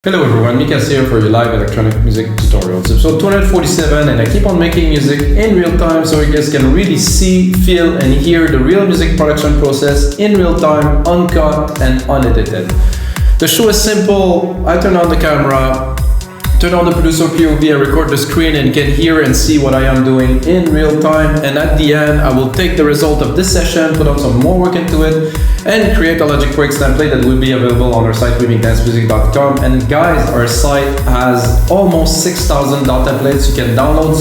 Hello everyone, Mikas here for your live electronic music tutorials. Episode 247, and I keep on making music in real time so you guys can really see, feel and hear the real music production process in real time, uncut and unedited. The show is simple. I turn on the camera, turn on the producer POV, I record the screen and you can hear and see what I am doing in real time, and at the end I will take the result of this session, put on some more work into it and create a Logic Breaks template that will be available on our site weavingdancemusic.com. And guys, our site has almost 6,000 DAW templates you can download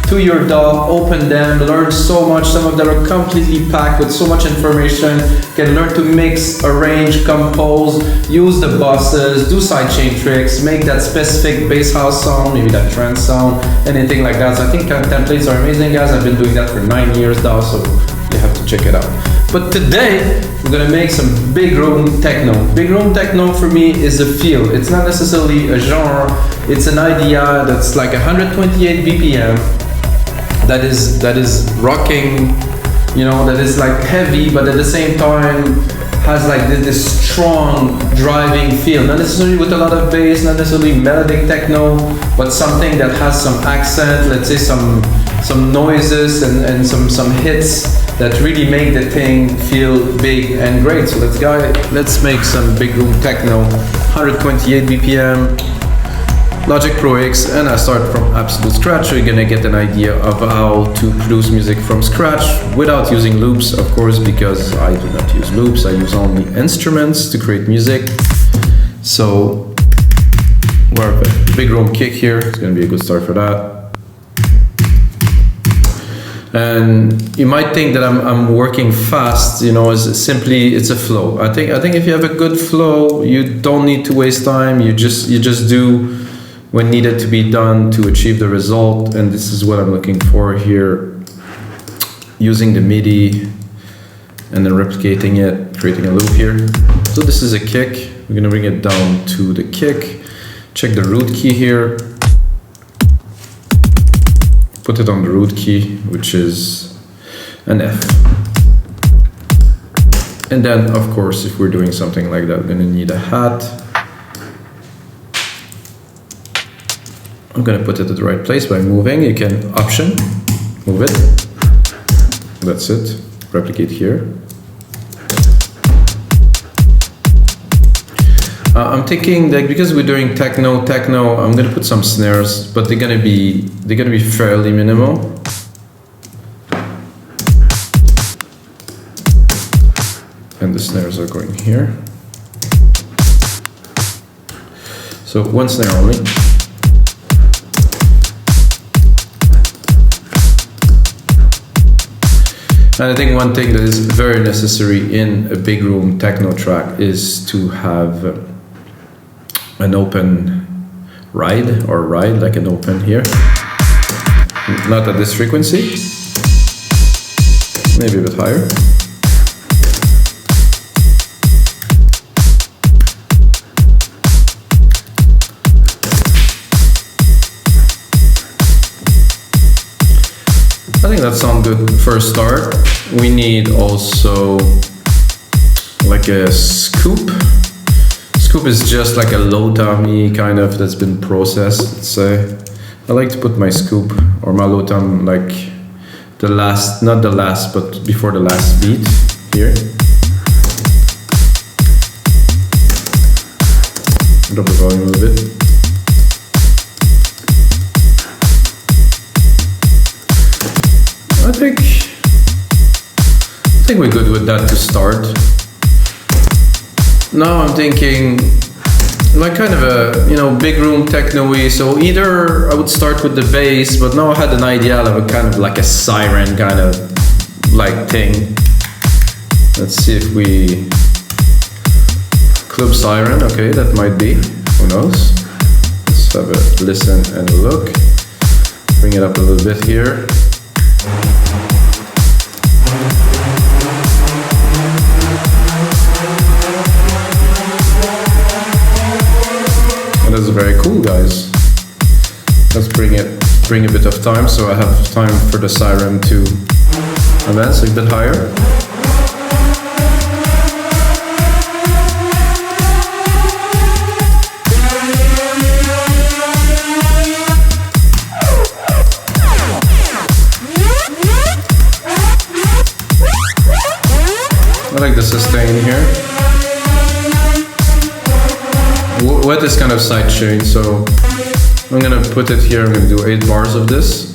to your DAW, open them, learn so much. Some of them are completely packed with so much information. You can learn to mix, arrange, compose, use the buses, do sidechain tricks, make that specific bass house sound, maybe that trance sound, anything like that. So I think templates are amazing, guys. I've been doing that for 9 years now, so you have to check it out. But today, we're gonna make some big room techno. Big room techno for me is a feel. It's not necessarily a genre. It's an idea that's like 128 BPM. That is rocking, you know, that is like heavy, but at the same time has like this strong driving feel. Not necessarily with a lot of bass, not necessarily melodic techno, but something that has some accent, let's say some noises and some hits that really make the thing feel big and great. So let's make some big room techno, 128 BPM. Logic Pro X, and I start from absolute scratch, so you're gonna get an idea of how to produce music from scratch without using loops, of course, because I do not use loops. I use only instruments to create music. So we're a big room kick here. It's gonna be a good start for that. And you might think that I'm working fast, you know, it's a flow. I think if you have a good flow, you don't need to waste time. You just do when needed to be done to achieve the result, and this is what I'm looking for here. Using the MIDI and then replicating it, creating a loop here. So this is a kick. We're gonna bring it down to the kick. Check the root key here. Put it on the root key, which is an F. And then, of course, if we're doing something like that, we're gonna need a hat. I'm gonna put it at the right place by moving. You can option, move it. That's it. Replicate here. I'm thinking that because we're doing techno, I'm gonna put some snares, but they're gonna be fairly minimal. And the snares are going here. So one snare only. And I think one thing that is very necessary in a big room techno track is to have an open ride, like an open here. Not at this frequency, maybe a bit higher. I think that sounds good for a start. We need also like a scoop. Scoop is just like a low tom kind of that's been processed, let's say. I like to put my scoop or my low tom like the last, not the last, but before the last beat here. Drop the volume a little bit. I think we're good with that to start. Now I'm thinking like kind of a, you know, big room techno-y. So either I would start with the bass, but now I had an idea of a kind of like a siren kind of like thing. Let's see if we club siren. Okay, that might be. Who knows? Let's have a listen and a look. Bring it up a little bit here. That's very cool, guys. Let's bring a bit of time so I have time for the siren to advance a bit higher. wet is kind of sidechained, so I'm gonna put it here. I'm gonna do 8 bars of this.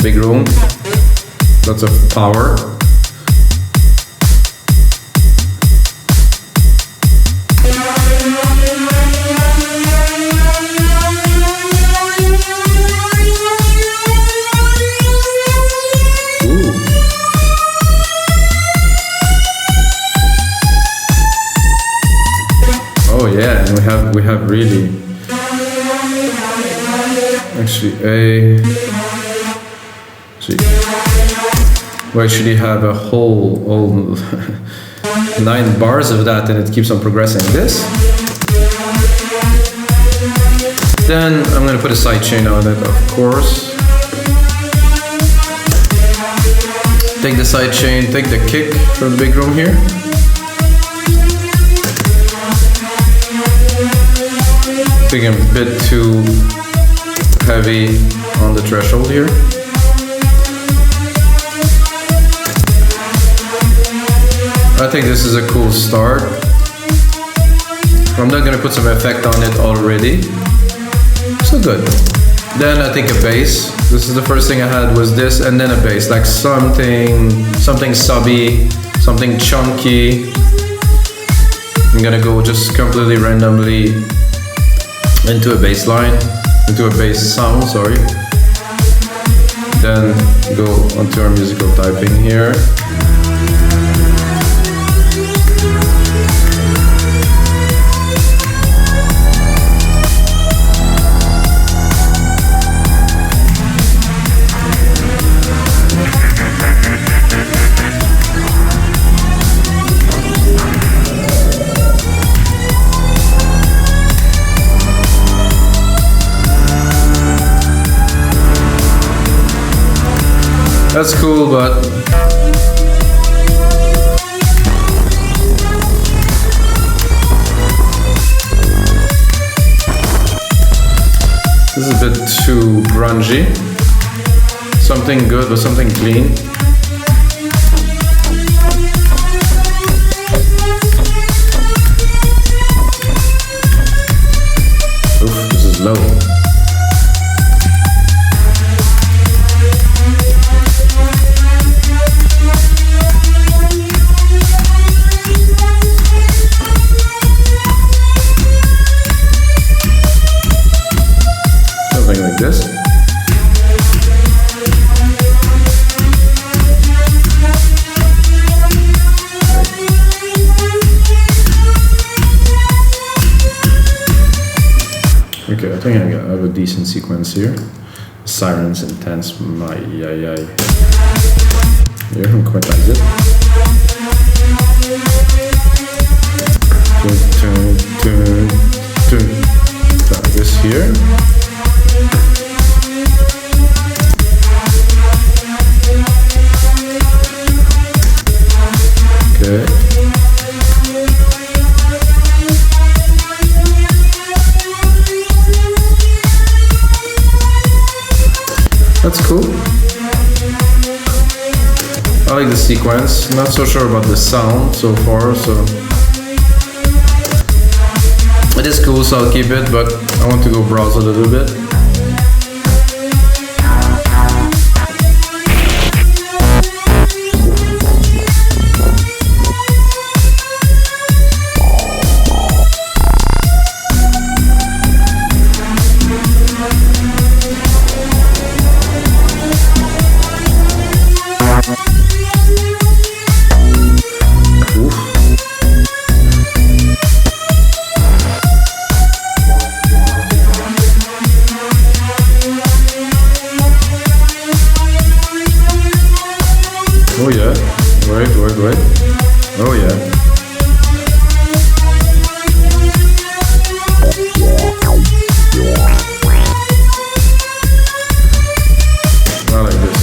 Big room, lots of power. Oh yeah, and we have really actually we actually have a whole 9 bars of that, and it keeps on progressing this. Then I'm gonna put a sidechain on it, of course. Take the sidechain, take the kick from the big room here. I think I'm a bit too heavy on the threshold here. I think this is a cool start. I'm not gonna put some effect on it already. So good. Then I think a bass. This is the first thing I had was this, and then a bass, like something subby, something chunky. I'm gonna go just completely randomly into a bass line, into a bass sound, sorry. Then go onto our musical typing here. That's cool, but this is a bit too grungy. Something good or something clean. Oof, this is low. This. Okay, I think I have a decent sequence here. Sirens intense, my yeah. Here, I'm quite like it. This here. Okay. That's cool. I like the sequence. Not so sure about the sound so far, so it is cool, so I'll keep it, but I want to go browse a little bit. Oh yeah, wait. Oh yeah. I like this.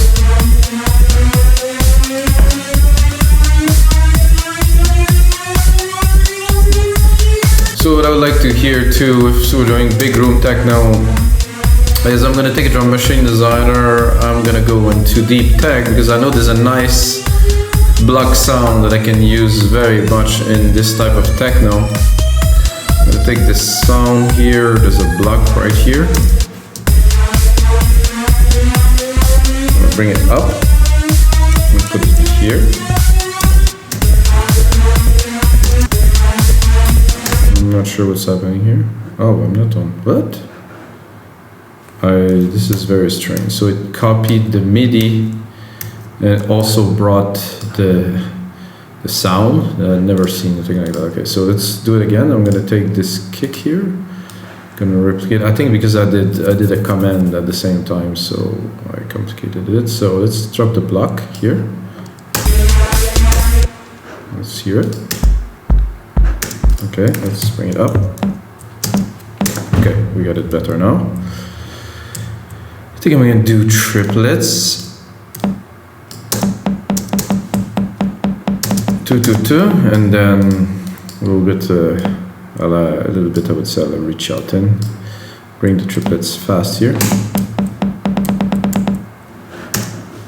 So what I would like to hear too, if we're doing big room techno, is I'm gonna take a drum machine designer, I'm gonna go into deep tech because I know there's a nice block sound that I can use very much in this type of techno. take this sound here. There's a block right here. I'm gonna bring it up and put it here. I'm not sure what's happening here. Oh, I'm not on. What? This is very strange. So it copied the MIDI and it also brought the sound. I've never seen anything like that. Okay, so let's do it again. I'm gonna take this kick here. Gonna replicate. I think because I did a command at the same time, so I complicated it. So let's drop the block here. Let's hear it. Okay, let's bring it up. Okay, we got it better now. I think I'm gonna do triplets. 2, 2, 2, and then a little bit, I would say, I'll reach out in. Bring the triplets fast here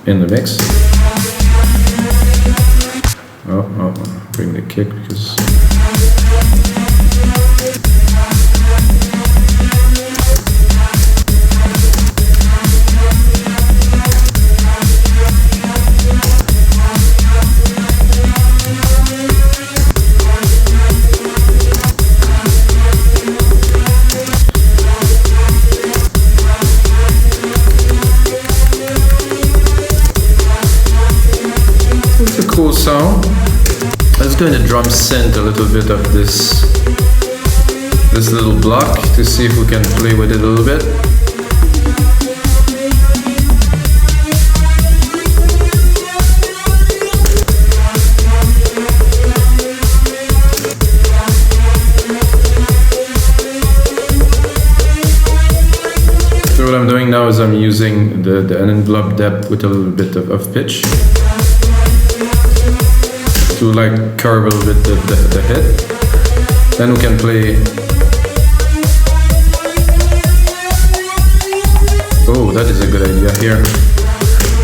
in the mix. Bring the kick because. Cool sound. Let's go in the drum synth a little bit of this little block to see if we can play with it a little bit. So what I'm doing now is I'm using the envelope depth with a little bit of pitch. To like curve a little bit the hit. Then we can play. Oh, that is a good idea here.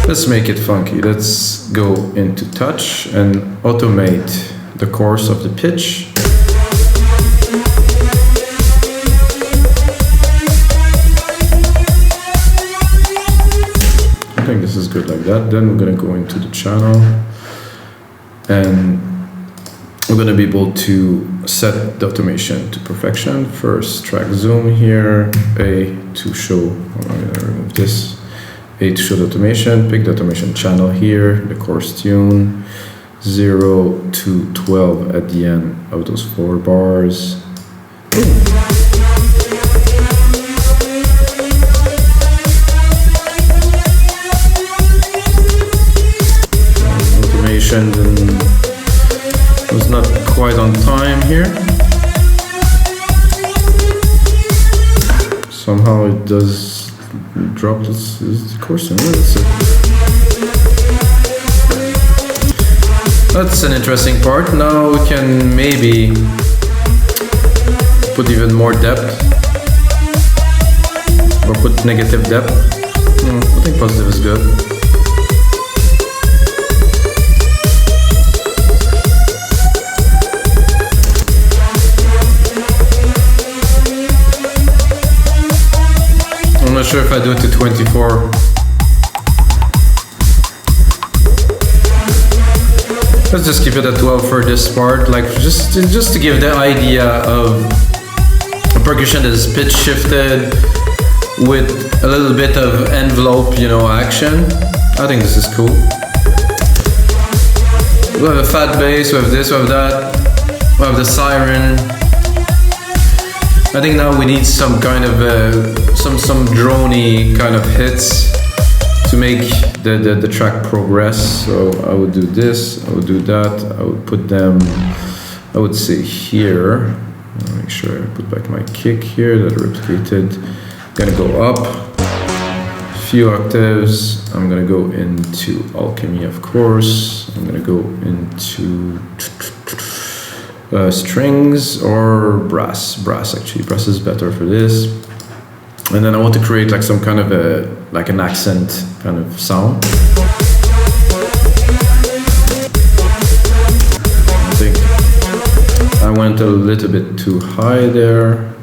Let's make it funky. Let's go into touch and automate the coarse of the pitch. I think this is good like that. Then we're gonna go into the channel. And we're going to be able to set the automation to perfection. First, track zoom here, A to show, I'm going to remove this, A to show the automation, pick the automation channel here, the coarse tune, 0 to 12 at the end of those 4 bars. And it was not quite on time here. Somehow it does drop this coarse. That's an interesting part. Now we can maybe put even more depth or put negative depth. I think positive is good. I'm not sure if I do it to 24. Let's just keep it at 12 for this part, like just to give the idea of a percussion that is pitch shifted with a little bit of envelope, action. I think this is cool. We have a fat bass, we have this, we have that, we have the siren. I think now we need some kind of some Droney kind of hits to make the track progress. So I would do this, I would do that, I would put them, I would say here. I'll make sure I put back my kick here that I replicated. I'm gonna go up a few octaves. I'm gonna go into Alchemy, of course. I'm gonna go into strings or brass. Actually, brass is better for this. And then I want to create like some kind of an accent kind of sound. I think I went a little bit too high there.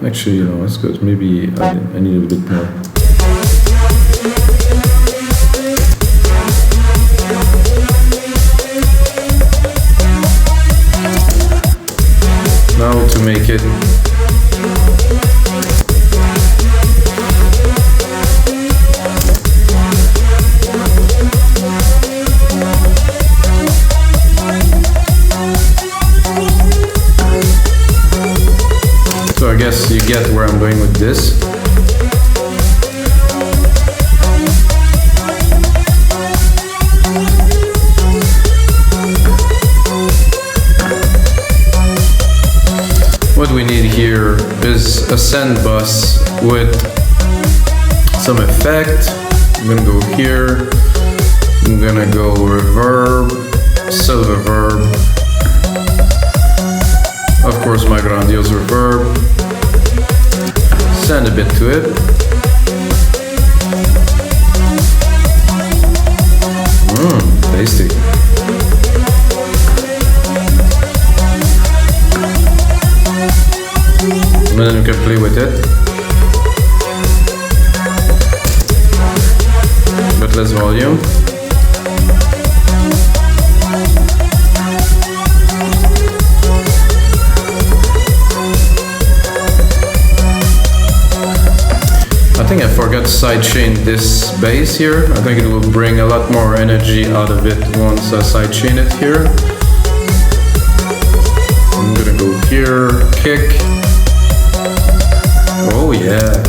Actually, you know, it's good. Maybe I need a bit more. Now to make it so I guess you get where I'm going with this. What we need here is a send bus with some effect. I'm gonna go here. I'm gonna go reverb, SilverVerb. Of course, my Grandiose reverb. Send a bit to it. Tasty. And then you can play with it, but less volume. I think I forgot to sidechain this bass here. I think it will bring a lot more energy out of it once I sidechain it here. I'm gonna go here, kick. Oh yeah.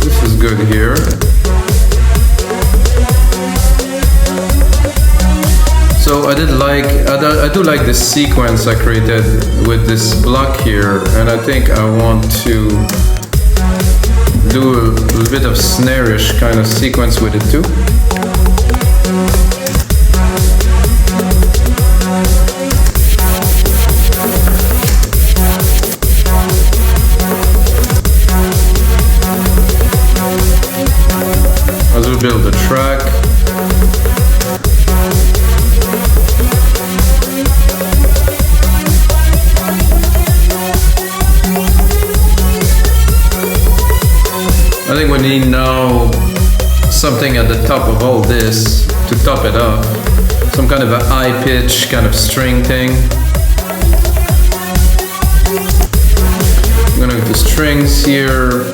This is good here. So I do like this sequence I created with this block here, and I think I want to do a little bit of snare-ish kind of sequence with it too. As we build the track. I think we need now something at the top of all this to top it up. Some kind of a high pitch kind of string thing. I'm gonna go to strings here,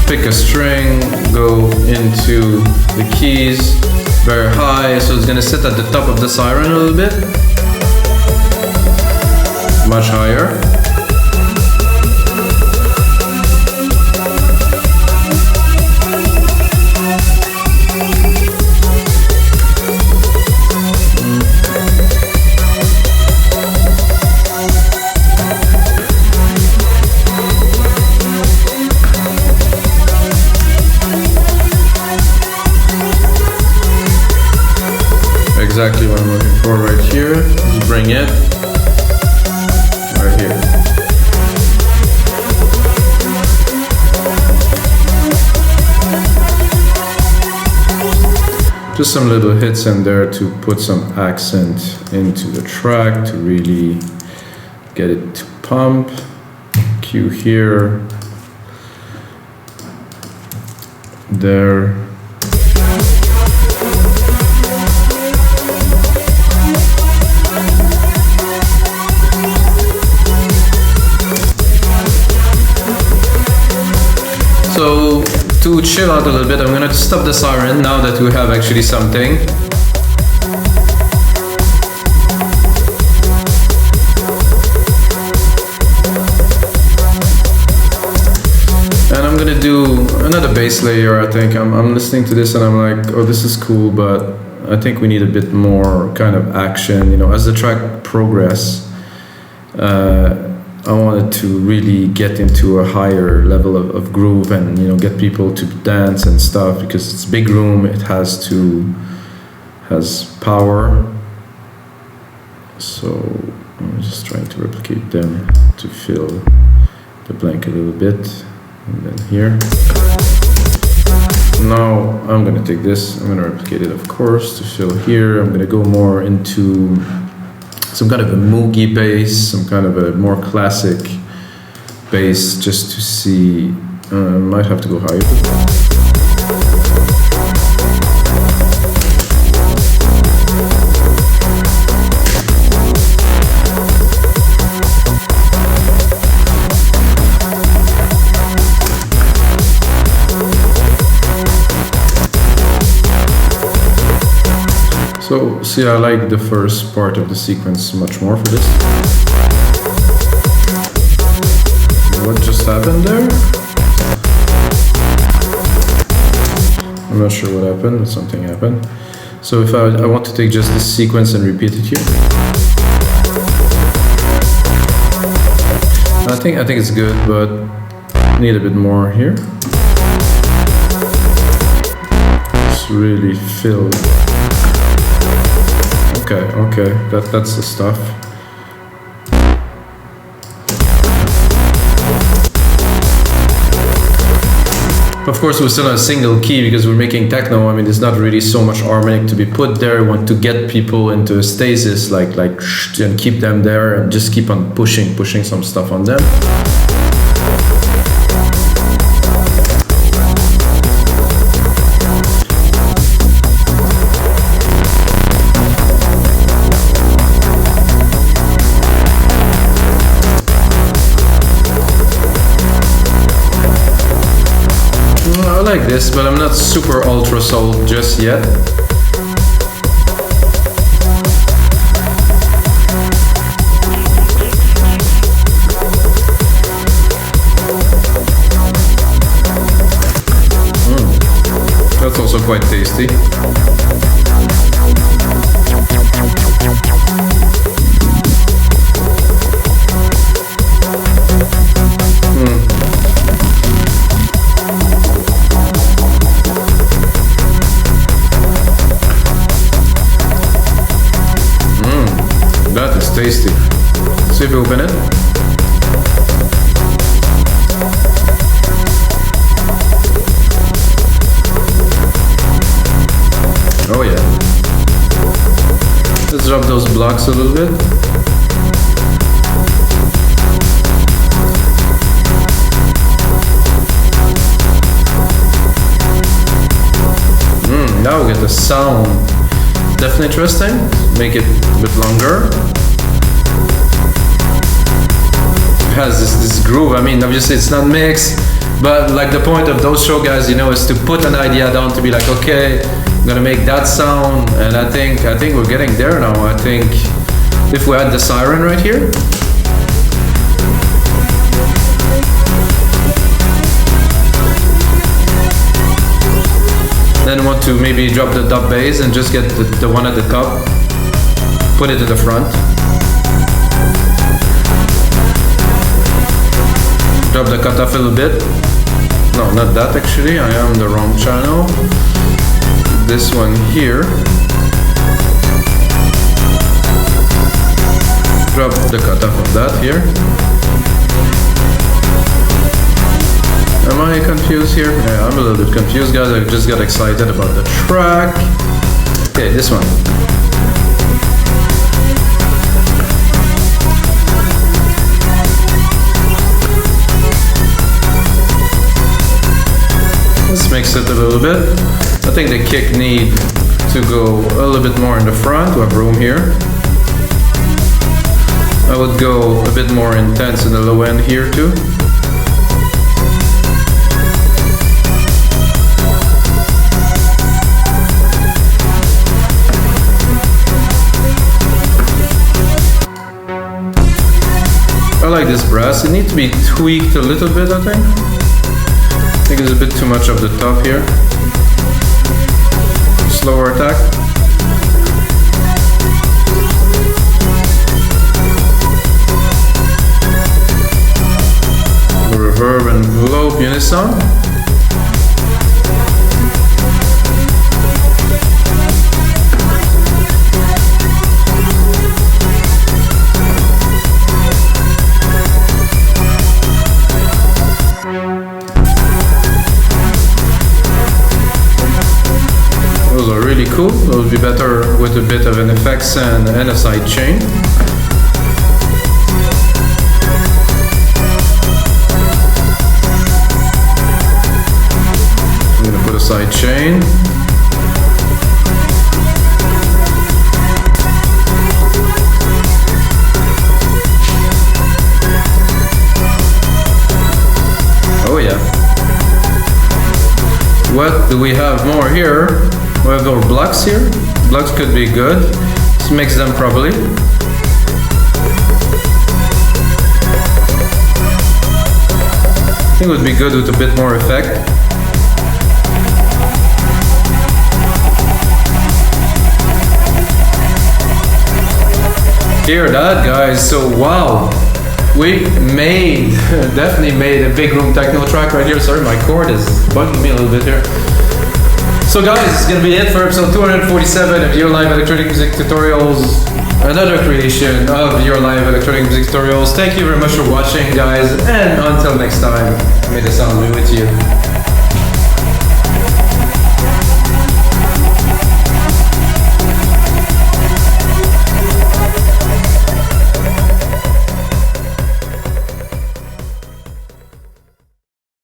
pick a string, go into the keys, very high, so it's gonna sit at the top of the siren a little bit. Much higher. Exactly what I'm looking for right here. Just bring it right here. Just some little hits in there to put some accent into the track to really get it to pump. Cue here, there. So to chill out a little bit, I'm gonna stop the siren now that we have actually something. And I'm gonna do another bass layer, I think. I'm listening to this and I'm like, oh, this is cool, but I think we need a bit more kind of action, you know, as the track progresses. I wanted to really get into a higher level of groove and, you know, get people to dance and stuff, because it's a big room, it has power. So I'm just trying to replicate them to fill the blank a little bit, and then here. Now I'm gonna take this, I'm gonna replicate it of course to fill here. I'm gonna go more into some kind of a Moogie bass, some kind of a more classic bass, just to see, might have to go higher. So, see, I like the first part of the sequence much more for this. What just happened there? I'm not sure what happened, but something happened. So if I want to take just this sequence and repeat it here. I think it's good, but I need a bit more here. It's really filled. Okay, that's the stuff. Of course, we're still on a single key because we're making techno. I mean, there's not really so much harmonic to be put there. We want to get people into a stasis, like and keep them there and just keep on pushing some stuff on them. I like this, but I'm not super ultra sold just yet. That's also quite tasty. That is tasty. See if we open it. Oh yeah. Let's drop those blocks a little bit. Now we get the sound. Definitely interesting. Make it a bit longer. It has this groove. I mean, obviously it's not mixed, but like the point of those show guys, you know, is to put an idea down, to be like, okay, I'm gonna make that sound, and I think we're getting there now. I think if we add the siren right here. Then want to maybe drop the dub bass and just get the one at the top, put it to the front. Drop the cutoff a little bit. No, not that actually, I am on the wrong channel. This one here. Drop the cutoff of that here. Am I confused here? Yeah, I'm a little bit confused, guys. I just got excited about the track. Okay, this one. Let's mix it a little bit. I think the kick need to go a little bit more in the front. We have room here. I would go a bit more intense in the low end here too. I like this brass. It needs to be tweaked a little bit, I think. I think it's a bit too much of the top here. Slower attack. Reverb and envelope unison. cool. It would be better with a bit of an effects and a sidechain. I'm gonna put a sidechain. Oh yeah. What do we have more here? We have our blocks here. Blocks could be good. Let's mix them properly. I think it would be good with a bit more effect. Hear that, guys? So wow. We definitely made a big room techno track right here. Sorry, my cord is bugging me a little bit here. So guys, it's gonna be it for episode 247 of Your Live Electronic Music Tutorials. Another creation of Your Live Electronic Music Tutorials. Thank you very much for watching, guys. And until next time, may the sound be with you.